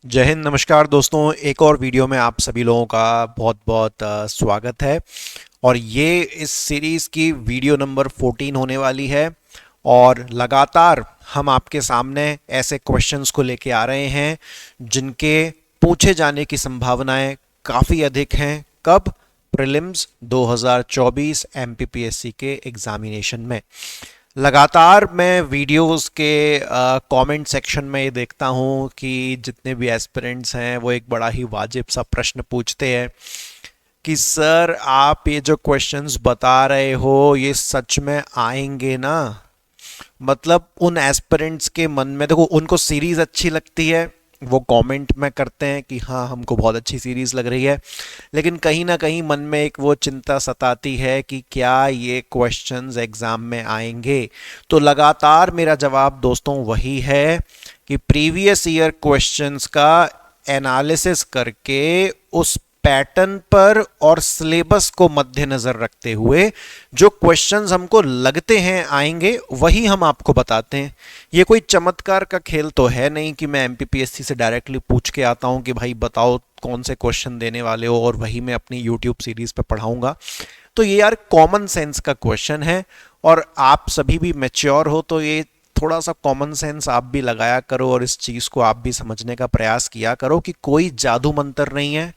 जय हिंद। नमस्कार दोस्तों, एक और वीडियो में आप सभी लोगों का बहुत बहुत स्वागत है। और ये इस सीरीज़ की वीडियो नंबर 14 होने वाली है। और लगातार हम आपके सामने ऐसे क्वेश्चंस को लेके आ रहे हैं जिनके पूछे जाने की संभावनाएं काफ़ी अधिक हैं। कब? प्रीलिम्स 2024 एमपीपीएससी के एग्जामिनेशन में। लगातार मैं वीडियोस के कमेंट सेक्शन में ये देखता हूँ कि जितने भी एस्पिरेंट्स हैं वो एक बड़ा ही वाजिब सा प्रश्न पूछते हैं कि सर आप ये जो क्वेश्चंस बता रहे हो ये सच में आएंगे ना। मतलब उन एस्पिरेंट्स के मन में, देखो, उनको सीरीज अच्छी लगती है, वो कमेंट में करते हैं कि हाँ हमको बहुत अच्छी सीरीज लग रही है, लेकिन कहीं ना कहीं मन में एक वो चिंता सताती है कि क्या ये क्वेश्चंस एग्जाम में आएंगे। तो लगातार मेरा जवाब दोस्तों वही है कि प्रीवियस ईयर क्वेश्चंस का एनालिसिस करके उस पैटर्न पर और सिलेबस को मद्देनजर रखते हुए जो क्वेश्चंस हमको लगते हैं आएंगे वही हम आपको बताते हैं। ये कोई चमत्कार का खेल तो है नहीं कि मैं एमपीपीएससी से डायरेक्टली पूछ के आता हूं कि भाई बताओ कौन से क्वेश्चन देने वाले हो और वही मैं अपनी यूट्यूब सीरीज पे पढ़ाऊंगा। तो ये यार कॉमन सेंस का क्वेश्चन है और आप सभी भी मैच्योर हो तो ये थोड़ा सा कॉमन सेंस आप भी लगाया करो और इस चीज को आप भी समझने का प्रयास किया करो कि कोई जादू मंत्र नहीं है,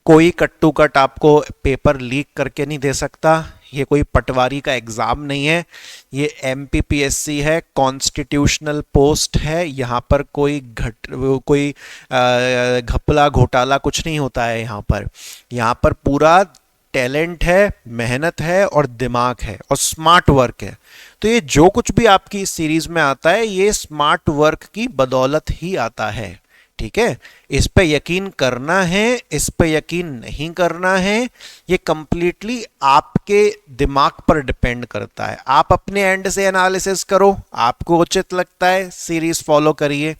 कोई कट्टू कट आपको पेपर लीक करके नहीं दे सकता, ये कोई पटवारी का एग्जाम नहीं है, ये एमपीपीएससी है, कॉन्स्टिट्यूशनल पोस्ट है। यहाँ पर कोई घपला घोटाला कुछ नहीं होता है। यहाँ पर पूरा टैलेंट है, मेहनत है और दिमाग है और स्मार्ट वर्क है। तो ये जो कुछ भी आपकी इस सीरीज में आता है ये स्मार्ट वर्क की बदौलत ही आता है। ठीक है, इस पे यकीन करना है, इस पे यकीन नहीं करना है, ये कंप्लीटली आपके दिमाग पर डिपेंड करता है। आप अपने एंड से एनालिसिस करो, आपको उचित लगता है सीरीज फॉलो करिए,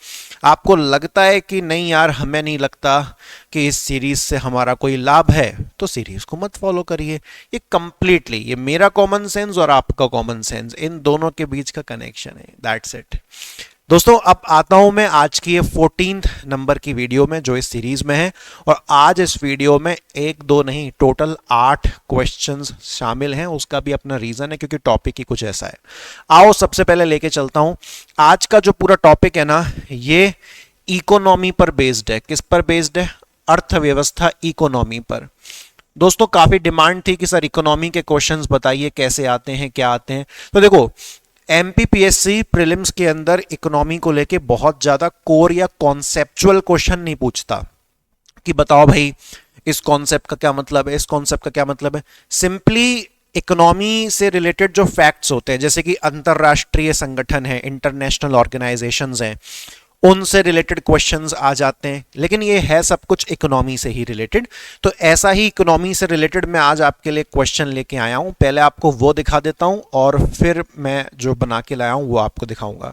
आपको लगता है कि नहीं यार हमें नहीं लगता कि इस सीरीज से हमारा कोई लाभ है तो सीरीज को मत फॉलो करिए। ये कंप्लीटली, ये मेरा कॉमन सेंस और आपका कॉमन सेंस, इन दोनों के बीच का कनेक्शन है। दैट्स इट दोस्तों। अब आता हूं मैं आज की ये 14th नंबर की वीडियो में जो इस सीरीज में है। और आज इस वीडियो में एक दो नहीं, टोटल 8 क्वेश्चंस शामिल हैं। उसका भी अपना रीजन है क्योंकि टॉपिक ही कुछ ऐसा है। आओ सबसे पहले लेके चलता हूं। आज का जो पूरा टॉपिक है ना, ये इकोनॉमी पर बेस्ड है। किस पर बेस्ड है? अर्थव्यवस्था, इकोनॉमी पर। दोस्तों काफी डिमांड थी कि सर इकोनॉमी के क्वेश्चंस बताइए कैसे आते हैं, क्या आते हैं। तो देखो, एमपीपीएससी प्रीलिम्स के अंदर इकोनॉमी को लेके बहुत ज्यादा कोर या कॉन्सेप्चुअल क्वेश्चन नहीं पूछता कि बताओ भाई इस कॉन्सेप्ट का क्या मतलब है, इस कॉन्सेप्ट का क्या मतलब है। सिंपली इकोनॉमी से रिलेटेड जो फैक्ट्स होते हैं, जैसे कि अंतरराष्ट्रीय संगठन है, इंटरनेशनल ऑर्गेनाइजेशंस हैं, उनसे रिलेटेड क्वेश्चंस आ जाते हैं। लेकिन ये है सब कुछ इकोनॉमी से ही रिलेटेड। तो ऐसा ही इकोनॉमी से रिलेटेड मैं आज आपके लिए क्वेश्चन लेके आया हूं। पहले आपको वो दिखा देता हूं और फिर मैं जो बना के लाया हूं वो आपको दिखाऊंगा।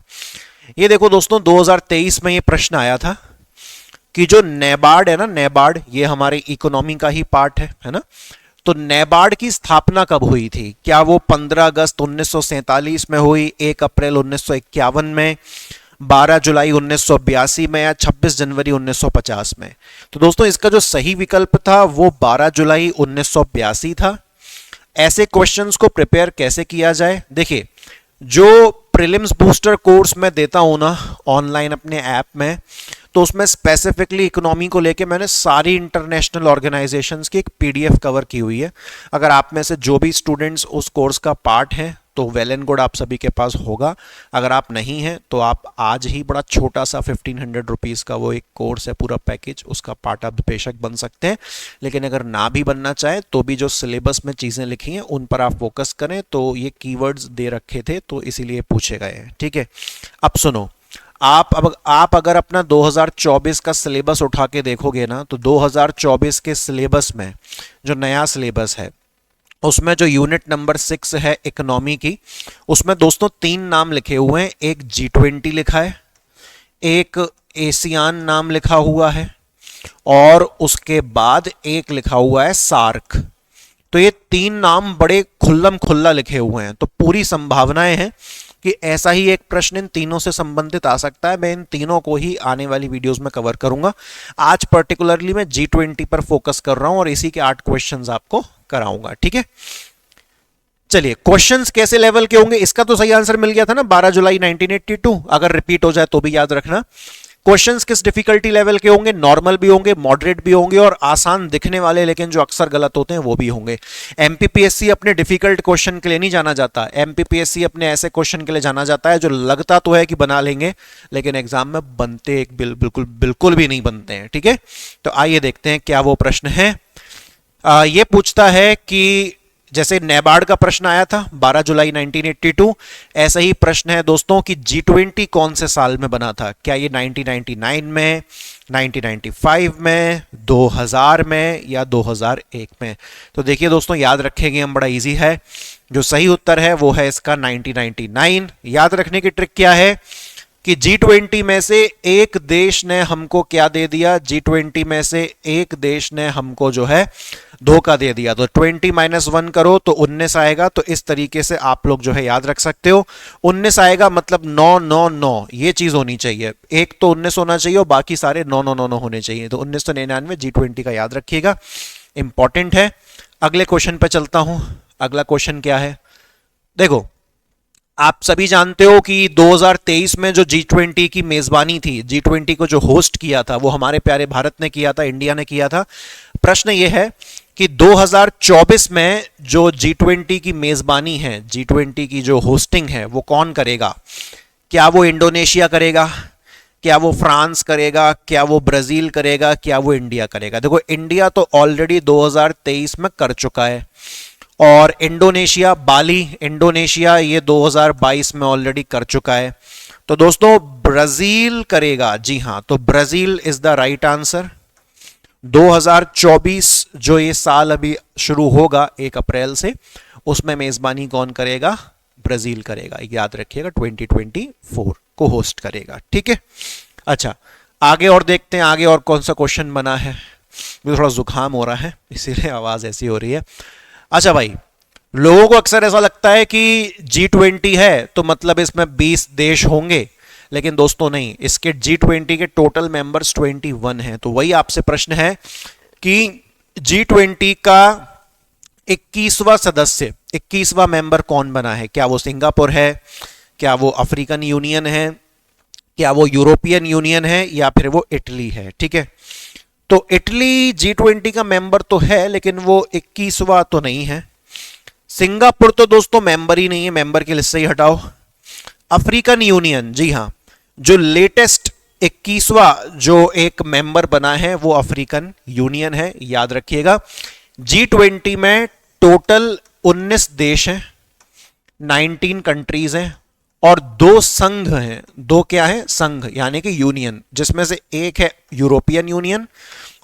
ये देखो दोस्तों, 2023 में ये प्रश्न आया था कि जो नेबार्ड है ना, नेबार्ड ये हमारे इकोनॉमी का ही पार्ट है ना। तो नेबार्ड की स्थापना कब हुई थी? क्या वो 15 अगस्त 1947 में हुई, 1 अप्रैल 1951 में, 12 जुलाई 1982 में, या 26 जनवरी 1950 में? तो दोस्तों इसका जो सही विकल्प था वो 12 जुलाई 1982 था। ऐसे क्वेश्चंस को प्रिपेयर कैसे किया जाए? देखिए, जो प्रीलिम्स बूस्टर कोर्स मैं देता हूं ना ऑनलाइन अपने ऐप में, तो उसमें स्पेसिफिकली इकोनॉमी को लेके मैंने सारी इंटरनेशनल ऑर्गेनाइजेशंस की एक पीडीएफ कवर की हुई है। अगर आप में से जो भी स्टूडेंट्स उस कोर्स का पार्ट हैं तो वेल एंड गुड, आप सभी के पास होगा। अगर आप नहीं हैं तो आप आज ही बड़ा छोटा सा 1500 रुपीज़ का वो एक कोर्स है, पूरा पैकेज, उसका पार्ट आप बेशक बन सकते हैं। लेकिन अगर ना भी बनना चाहे तो भी जो सिलेबस में चीज़ें लिखी हैं उन पर आप फोकस करें। तो ये कीवर्ड्स दे रखे थे तो इसीलिए पूछे गए हैं। ठीक है, अब सुनो, आप अगर अपना 2024 का सिलेबस उठा के देखोगे ना, तो 2024 के सिलेबस में जो नया सिलेबस है उसमें जो यूनिट नंबर 6 है इकोनॉमी की, उसमें दोस्तों 3 नाम लिखे हुए हैं। एक G20 लिखा है, एक एशियान नाम लिखा हुआ है और उसके बाद एक लिखा हुआ है सार्क। तो ये 3 नाम बड़े खुल्लम खुल्ला लिखे हुए हैं। तो पूरी संभावनाएं हैं कि ऐसा ही एक प्रश्न इन तीनों से संबंधित आ सकता है। मैं इन तीनों को ही आने वाली वीडियोस में कवर करूंगा। आज पर्टिकुलरली मैं G20 पर फोकस कर रहा हूं और इसी के 8 क्वेश्चंस आपको कराऊंगा, ठीक है। चलिए, क्वेश्चंस कैसे लेवल के होंगे, इसका तो सही आंसर मिल गया था ना, 12 जुलाई 1982। अगर रिपीट हो जाए तो भी याद रखना। क्वेश्चंस किस डिफिकल्टी लेवल के होंगे, नॉर्मल भी होंगे, मॉडरेट भी होंगे और आसान दिखने वाले लेकिन जो अक्सर गलत होते हैं वो भी होंगे। एमपीपीएससी अपने डिफिकल्ट क्वेश्चन के लिए नहीं जाना जाता, एमपीपीएससी अपने ऐसे क्वेश्चन के लिए जाना जाता है जो लगता तो है कि बना लेंगे लेकिन एग्जाम में बनते बिल्कुल बिल्कुल भी नहीं बनते हैं, ठीक है। तो आइए देखते हैं क्या वो प्रश्न है। ये पूछता है कि जैसे नेबार्ड का प्रश्न आया था 12 जुलाई 1982, ऐसा ही प्रश्न है दोस्तों कि G20 कौन से साल में बना था। क्या ये 1999 में, 1995 में, 2000 में या 2001 में। तो देखिए दोस्तों, याद रखेंगे हम, बड़ा इजी है। जो सही उत्तर है वो है इसका 1999। याद रखने की ट्रिक क्या है कि G20 में से एक देश ने हमको क्या दे दिया, G20 में से एक देश ने हमको जो है धोखा दे दिया। तो 20 - 1 करो तो 19 आएगा। तो इस तरीके से आप लोग जो है याद रख सकते हो। 19 आएगा मतलब 9 9 9, ये चीज होनी चाहिए। एक तो 19 होना चाहिए और बाकी सारे 9 9 9 9 होने चाहिए। तो 1999 G20 का याद रखिएगा, इंपॉर्टेंट है। अगले क्वेश्चन पे चलता हूं। अगला क्वेश्चन क्या है, देखो आप सभी जानते हो कि 2023 में जो G20 की मेजबानी थी, G20 को जो होस्ट किया था वो हमारे प्यारे भारत ने किया था, इंडिया ने किया था। प्रश्न ये है कि 2024 में जो G20 की मेजबानी है, G20 की जो होस्टिंग है वो कौन करेगा। क्या वो इंडोनेशिया करेगा, क्या वो फ्रांस करेगा, क्या वो ब्राजील करेगा, क्या वो इंडिया करेगा। देखो, इंडिया तो ऑलरेडी 2023 में कर चुका है और इंडोनेशिया, बाली इंडोनेशिया, ये 2022 में ऑलरेडी कर चुका है। तो दोस्तों ब्राजील करेगा, जी हां, तो Brazil is the right answer. 2024 जो ये साल अभी शुरू होगा 1 अप्रैल से, उसमें मेजबानी कौन करेगा, ब्राजील करेगा। याद रखिएगा 2024 को होस्ट करेगा, ठीक है। अच्छा, आगे और देखते हैं, आगे और कौन सा क्वेश्चन बना है। मुझे थोड़ा जुकाम हो रहा है इसीलिए आवाज ऐसी हो रही है। अच्छा भाई, लोगों को अक्सर ऐसा लगता है कि G20 है तो मतलब इसमें 20 देश होंगे, लेकिन दोस्तों नहीं, इसके G20 के टोटल मेंबर्स 21 हैं। तो वही आपसे प्रश्न है कि G20 का 21वां सदस्य, 21वां मेंबर कौन बना है। क्या वो सिंगापुर है, क्या वो अफ्रीकन यूनियन है, क्या वो यूरोपियन यूनियन है, या फिर वो इटली है, ठीक है। तो इटली G20 का मेंबर तो है लेकिन वो 21वां तो नहीं है। सिंगापुर तो दोस्तों मेंबर ही नहीं है, मेंबर की लिस्ट से ही हटाओ। अफ्रीकन यूनियन, जी हां, जो लेटेस्ट 21वां जो एक मेंबर बना है वो अफ्रीकन यूनियन है, याद रखिएगा। G20 में टोटल 19 देश हैं, 19 कंट्रीज हैं और 2 संघ हैं। 2 क्या है, संघ यानी कि यूनियन, जिसमें से एक है यूरोपियन यूनियन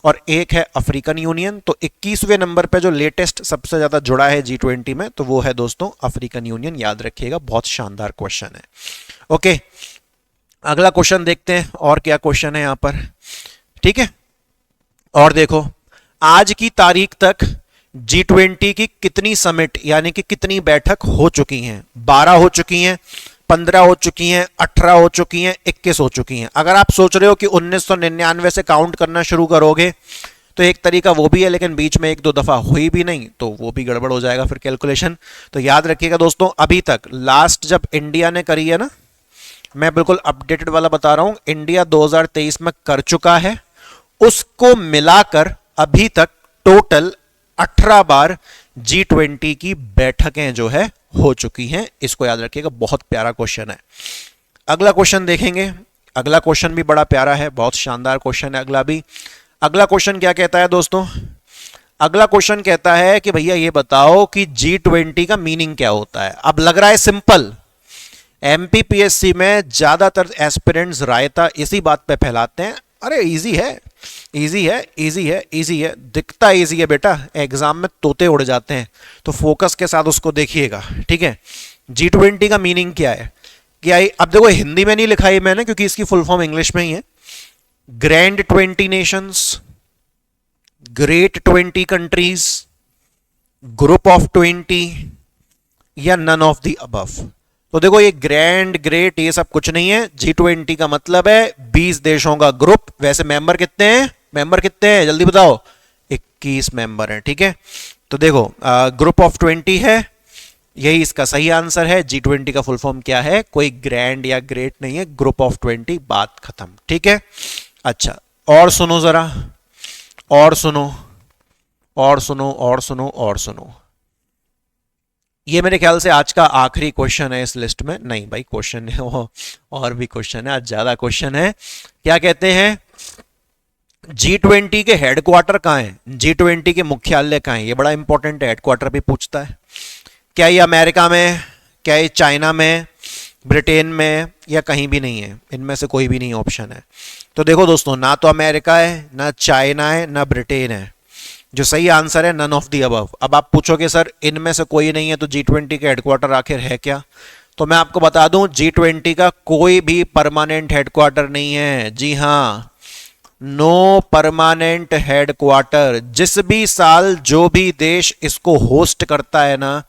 और एक है अफ्रीकन यूनियन। तो 21वें नंबर पे जो लेटेस्ट सबसे ज्यादा जुड़ा है G20 में, तो वो है दोस्तों अफ्रीकन यूनियन, याद रखिएगा। बहुत शानदार क्वेश्चन है। ओके, अगला क्वेश्चन देखते हैं और क्या क्वेश्चन है यहां पर, ठीक है। और देखो, आज की तारीख तक G20 की कितनी समिट यानी कि कितनी बैठक हो चुकी हैं। 12 हो चुकी हैं, 15 हो चुकी हैं, 18 हो चुकी हैं, 21 हो चुकी हैं। अगर आप सोच रहे हो कि 1999 से काउंट करना शुरू करोगे तो एक तरीका वो भी है, लेकिन बीच में 1-2 दफा हुई भी नहीं तो वो भी गड़बड़ हो जाएगा फिर कैलकुलेशन। तो याद रखिएगा दोस्तों, अभी तक लास्ट जब इंडिया ने करी है ना, मैं बिल्कुल अपडेटेड वाला बता रहा हूं, इंडिया 2023 में कर चुका है। उसको मिलाकर अभी तक टोटल 18 बार G20 की बैठकें जो है हो चुकी हैं। इसको याद रखिएगा, बहुत प्यारा क्वेश्चन है। अगला क्वेश्चन देखेंगे। अगला क्वेश्चन भी बड़ा प्यारा है, बहुत शानदार क्वेश्चन है अगला भी। अगला क्वेश्चन क्या कहता है दोस्तों, अगला क्वेश्चन कहता है कि भैया ये बताओ कि G20 का मीनिंग क्या होता है। अब लग रहा है सिंपल, एमपीपीएससी में ज्यादातर एस्पिरेंट्स रायता इसी बात पे फैलाते हैं, अरे इजी है, इजी है, इजी है, इजी है। दिखता इजी है बेटा, एग्जाम में तोते उड़ जाते हैं। तो फोकस के साथ उसको देखिएगा, ठीक है। G20 का मीनिंग क्या है, क्या है? अब देखो, हिंदी में नहीं लिखा है मैंने क्योंकि इसकी फुल फॉर्म इंग्लिश में ही है। Grand 20 Nations, great 20 countries, group of 20 या नन ऑफ द अबव। तो देखो ये ग्रैंड ग्रेट ये सब कुछ नहीं है। G20 का मतलब है 20 देशों का ग्रुप। वैसे मेंबर कितने हैं, मेंबर कितने हैं जल्दी बताओ? 21 मेंबर हैं, ठीक है। तो देखो ग्रुप ऑफ 20 है, यही इसका सही आंसर है। G20 का फुल फॉर्म क्या है? कोई ग्रैंड या ग्रेट नहीं है, ग्रुप ऑफ 20, बात खत्म, ठीक है। अच्छा और सुनो जरा, और सुनो और सुनो और सुनो और सुनो, ये मेरे ख्याल से आज का आखिरी क्वेश्चन है इस लिस्ट में। नहीं भाई क्वेश्चन है वो, और भी क्वेश्चन है, आज ज्यादा क्वेश्चन है। क्या कहते हैं G20 के हेडक्वार्टर कहाँ है, G20 के मुख्यालय कहाँ है? ये बड़ा इंपॉर्टेंट है, हेडक्वार्टर भी पूछता है। क्या ये अमेरिका में, क्या ये चाइना में, ब्रिटेन में, या कहीं भी नहीं है? इनमें से कोई भी नहीं ऑप्शन है। तो देखो दोस्तों, ना तो अमेरिका है, ना चाइना है, ना ब्रिटेन है। जो सही आंसर है नन ऑफ दी अबव। अब आप पूछोगे सर इनमें से कोई नहीं है तो G20 का हेडक्वार्टर आखिर है क्या? तो मैं आपको बता दूं G20 का कोई भी परमानेंट हेडक्वार्टर नहीं है। जी हाँ, नो परमानेंट हेडक्वार्टर। जिस भी साल जो भी देश इसको होस्ट करता है ना,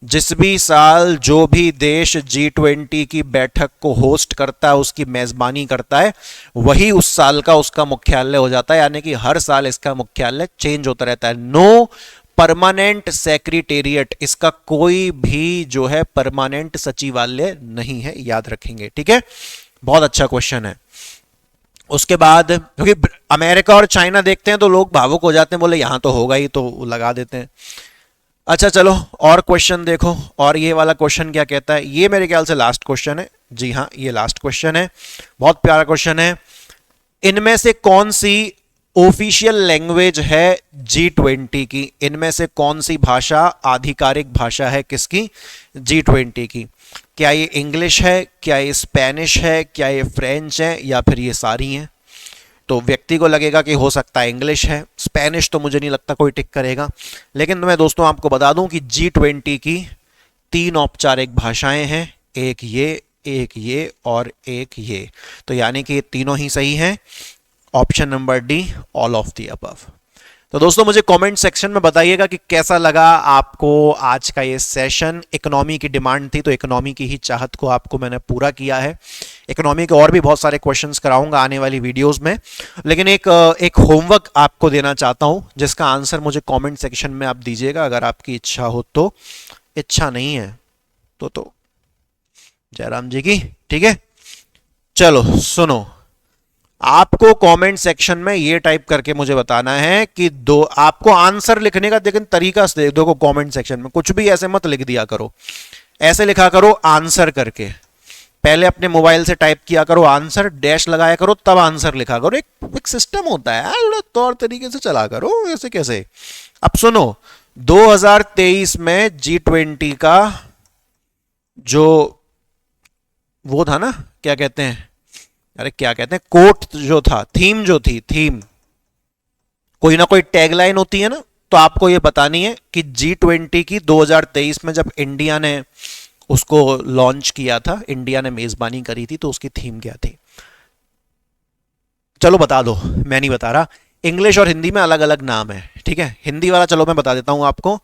जिस भी साल जो भी देश G20 की बैठक को होस्ट करता है, उसकी मेजबानी करता है, वही उस साल का उसका मुख्यालय हो जाता है। यानी कि हर साल इसका मुख्यालय चेंज होता रहता है। नो परमानेंट सेक्रेटेरिएट, इसका कोई भी जो है परमानेंट सचिवालय नहीं है, याद रखेंगे, ठीक है। बहुत अच्छा क्वेश्चन है। उसके बाद क्योंकि अमेरिका और चाइना देखते हैं तो लोग भावुक हो जाते हैं, बोले यहां तो होगा ही, तो लगा देते हैं। अच्छा चलो और क्वेश्चन देखो, और ये वाला क्वेश्चन क्या कहता है? ये मेरे ख्याल से लास्ट क्वेश्चन है। जी हाँ, ये लास्ट क्वेश्चन है, बहुत प्यारा क्वेश्चन है। इनमें से कौन सी ऑफिशियल लैंग्वेज है G20 की? इनमें से कौन सी भाषा आधिकारिक भाषा है किसकी? G20 की। क्या ये इंग्लिश है, क्या ये स्पेनिश है, क्या ये फ्रेंच है, या फिर ये सारी हैं? तो व्यक्ति को लगेगा कि हो सकता है इंग्लिश है, स्पेनिश तो मुझे नहीं लगता कोई टिक करेगा। लेकिन मैं दोस्तों आपको बता दूं कि G20 की 3 औपचारिक भाषाएं हैं, एक ये और एक ये। तो यानी कि ये तीनों ही सही हैं। Option number D, all of the above. तो दोस्तों मुझे कमेंट सेक्शन में बताइएगा कि कैसा लगा आपको आज का ये सेशन। इकोनॉमी की डिमांड थी तो इकोनॉमी की ही चाहत को आपको मैंने पूरा किया है। इकोनॉमी के और भी बहुत सारे क्वेश्चंस कराऊंगा आने वाली वीडियोस में, लेकिन एक होमवर्क आपको देना चाहता हूं जिसका आंसर मुझे कमेंट सेक्शन में आप दीजिएगा, अगर आपकी इच्छा हो तो। इच्छा नहीं है तो जयराम जी की, ठीक है। चलो सुनो, आपको कमेंट सेक्शन में ये टाइप करके मुझे बताना है कि दो, आपको आंसर लिखने का लेकिन तरीका से देखो। कमेंट सेक्शन में कुछ भी ऐसे मत लिख दिया करो, ऐसे लिखा करो आंसर करके। पहले अपने मोबाइल से टाइप किया करो आंसर, डैश लगाया करो, तब आंसर लिखा करो। एक सिस्टम होता है यार, तौर तरीके से चला करो, ऐसे कैसे। अब सुनो, 2023 में G20 का जो वो था ना, क्या कहते हैं, अरे क्या कहते हैं, कोट जो था, थीम जो थी, थीम, कोई ना कोई टैगलाइन होती है ना, तो आपको ये बतानी है कि G20 की 2023 में जब इंडिया ने उसको लॉन्च किया था, इंडिया ने मेजबानी करी थी, तो उसकी थीम क्या थी? चलो बता दो, मैं नहीं बता रहा। इंग्लिश और हिंदी में अलग अलग नाम है, ठीक है। हिंदी वाला चलो मैं बता देता हूं आपको।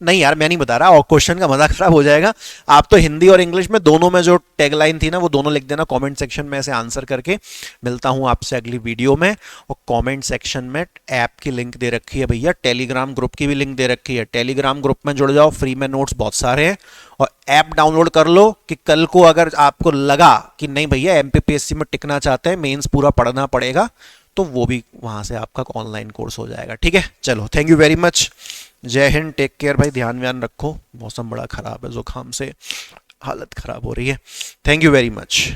नहीं यार मैं नहीं बता रहा, और क्वेश्चन का मजा खराब हो जाएगा। आप तो हिंदी और इंग्लिश में दोनों में जो टैगलाइन थी ना, वो दोनों लिख देना कमेंट सेक्शन में ऐसे आंसर करके। मिलता हूं आपसे अगली वीडियो में। और कमेंट सेक्शन में ऐप की लिंक दे रखी है भैया, टेलीग्राम ग्रुप की भी लिंक दे रखी है। टेलीग्राम ग्रुप में जुड़ जाओ, फ्री में नोट्स बहुत सारे हैं। और ऐप डाउनलोड कर लो कि कल को अगर आपको लगा कि नहीं भैया MPPSC में टिकना चाहते हैं, मेंस पूरा पढ़ना पड़ेगा, तो वो भी वहां से आपका ऑनलाइन कोर्स हो जाएगा, ठीक है। चलो थैंक यू वेरी मच, जय हिंद, टेक केयर भाई, ध्यान व्यान रखो। मौसम बड़ा खराब है, जुकाम से हालत खराब हो रही है। Thank you very much.